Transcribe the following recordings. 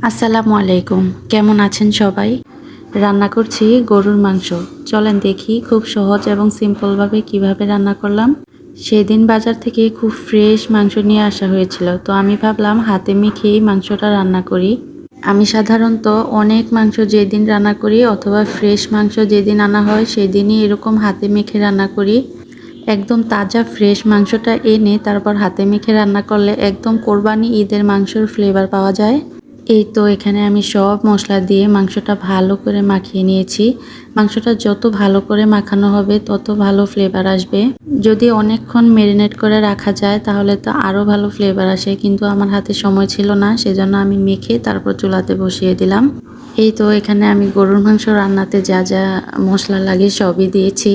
আসসালামু আলাইকুম। কেমন আছেন সবাই? রান্না করছি গরুর মাংস। চলেন দেখি খুব সহজ এবং সিম্পলভাবে কিভাবে রান্না করলাম। সেদিন বাজার থেকে খুব ফ্রেশ মাংস নিয়ে আসা হয়েছিল, তো আমি ভাবলাম হাতে মেখেই মাংসটা রান্না করি। আমি সাধারণত অনেক মাংস যেদিন রান্না করি অথবা ফ্রেশ মাংস যেদিন আনা হয় সেদিনই এরকম হাতে মেখে রান্না করি। একদম তাজা ফ্রেশ মাংসটা এনে তারপর হাতে মেখে রান্না করলে একদম কোরবানি ঈদের মাংসর ফ্লেভার পাওয়া যায়। এই তো এখানে আমি সব মশলা দিয়ে মাংসটা ভালো করে মাখিয়ে নিয়েছি। মাংসটা যত ভালো করে মাখানো হবে তত ভালো ফ্লেভার আসবে। যদি অনেকক্ষণ ম্যারিনেট করে রাখা যায় তাহলে তো আরও ভালো ফ্লেভার আসে, কিন্তু আমার হাতে সময় ছিল না, সেজন্য আমি মেখে তারপর চুলাতে বসিয়ে দিলাম। এই তো এখানে আমি গরুর মাংস রান্নাতে যা যা মশলা লাগে সবই দিয়েছি।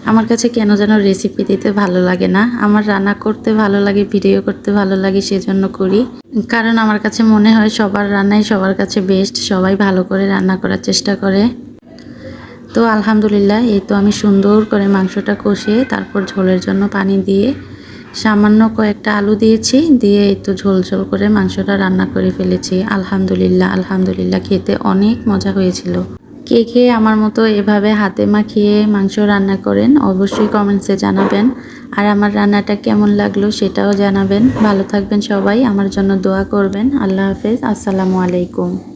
আমার কাছে কেন যেন রেসিপি দিতে ভালো লাগে না, আমার রান্না করতে ভালো লাগে, ভিডিও করতে ভালো লাগে, সেজন্য করি। কারণ আমার কাছে মনে হয় সবার রান্নাই সবার কাছে বেস্ট, সবাই ভালো করে রান্না করার চেষ্টা করে। তো আলহামদুলিল্লাহ এই তো আমি সুন্দর করে মাংসটা কষিয়ে তারপর ঝোলের জন্য পানি দিয়ে সামান্য কয়েকটা আলু দিয়েছি, দিয়ে এই তো ঝোল ঝোল করে মাংসটা রান্না করে ফেলেছি। আলহামদুলিল্লাহ আলহামদুলিল্লাহ, খেতে অনেক মজা হয়েছিল। কে কে আমার মতো এভাবে হাতে মাখিয়ে মাংস রান্না করেন অবশ্যই কমেন্টসে জানাবেন। আর আমার রান্নাটা কেমন লাগলো সেটাও জানাবেন। ভালো থাকবেন সবাই, আমার জন্য দোয়া করবেন। আল্লাহ হাফেজ, আসসালামু আলাইকুম।